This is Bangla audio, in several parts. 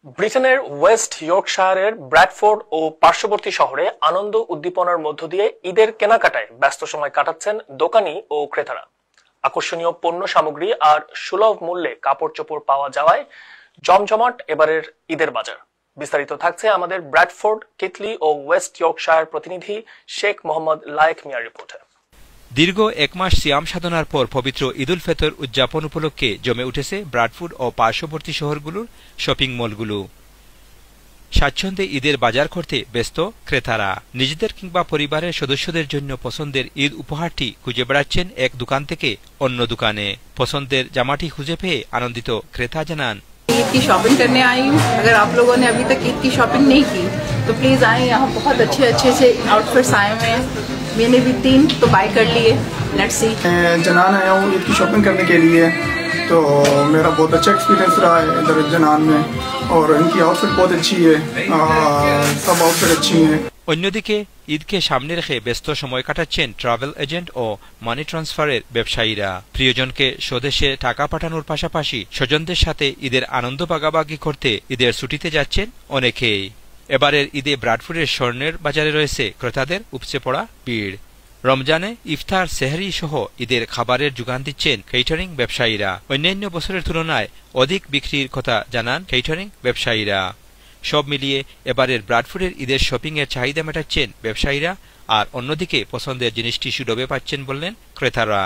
ব্রিটেনের ওয়েস্ট ইয়র্কশায়ারের ব্র্যাডফোর্ড ও পার্শ্ববর্তী শহরে আনন্দ উদ্দীপনার মধ্য দিয়ে ঈদের কেনাকাটায় ব্যস্ত সময় কাটাচ্ছেন দোকানি ও ক্রেতারা। আকর্ষণীয় পণ্য সামগ্রী আর সুলভ মূল্যে কাপড় চোপড় পাওয়া যাওয়ায় জমজমাট এবারের ঈদের বাজার। বিস্তারিত থাকছে আমাদের ব্র্যাডফোর্ড, কিটলি ও ওয়েস্ট ইয়র্কশায়ার প্রতিনিধি শেখ মোহাম্মদ লায়েক মিয়ার রিপোর্টে। দীর্ঘ এক মাস সিয়াম সাধনার পর পবিত্র ঈদ উল ফিতর উদযাপন উপলক্ষে জমে উঠেছে ব্র্যাডফোর্ড ও পার্শ্ববর্তী শহরগুলোর শপিং মলগুলো। স্বাচ্ছন্দ্যে ঈদের বাজার করতে ব্যস্ত ক্রেতারা। নিজেদের কিংবা পরিবারের সদস্যদের জন্য পছন্দের ঈদ উপহারটি খুঁজে বেড়াচ্ছেন এক দোকান থেকে অন্য দোকানে। পছন্দের জামাটি খুঁজে পেয়ে আনন্দিত ক্রেতা জানান, ईद की शॉपिंग करने आई हूँ। अगर आप लोगों ने अभी तक ईद की शॉपिंग नहीं की तो प्लीज आए, यहाँ बहुत अच्छे से आउटफिट्स आए हुए हैं। मैंने भी 3 तो बाय कर लिए। Let's see. जनान आया हूँ ईद की शॉपिंग करने के लिए, तो मेरा बहुत अच्छा एक्सपीरियंस रहा है इधर जनान में, और इनकी आउटफिट बहुत अच्छी है, सब आउटफिट अच्छी हैं। অন্যদিকে ঈদকে সামনে রেখে ব্যস্ত সময় কাটাচ্ছেন ট্রাভেল এজেন্ট ও মানি ট্রান্সফারের ব্যবসায়ীরা। প্রিয়জনকে স্বদেশে টাকা পাঠানোর পাশাপাশি স্বজনদের সাথে ঈদের আনন্দ ভাগাভাগি করতে ঈদের ছুটিতে যাচ্ছেন অনেকেই। এবারের ঈদে ব্র্যাডফোর্ডের স্বর্ণের বাজারে রয়েছে ক্রেতাদের উপচে পড়া ভিড়। রমজানে ইফতার, সেহরি সহ ঈদের খাবারের যোগান দিচ্ছেন কেটারিং ব্যবসায়ীরা। অন্যান্য বছরের তুলনায় অধিক বিক্রির কথা জানান কেটারিং ব্যবসায়ীরা। সব মিলিয়ে এবারের ব্র্যাডফোর্ডের ঈদের শপিং এর চাহিদা মেটাচ্ছেন ব্যবসায়ীরা, আর অন্যদিকে পছন্দের জিনিসটি সুলভে পাচ্ছেন বললেন ক্রেতারা।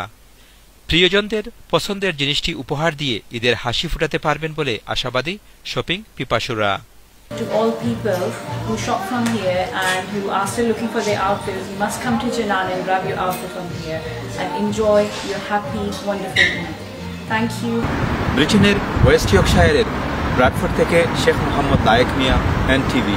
প্রিয়জনদের পছন্দের জিনিসটি উপহার দিয়ে ঈদের হাসি ফুটাতে পারবেন বলে আশাবাদী shopping পিপাসুরা। To all people who shop from here and who are still looking for their outfits, you must come to Janan and grab your outfit from here and enjoy your happy, wonderful Eid. Thank you. ব্রিটেনের ওয়েস্ট ইয়র্কশায়ারের ব্র্যাডফোর্ড থেকে শেখ মোহাম্মদ লায়েক মিয়া, NTV।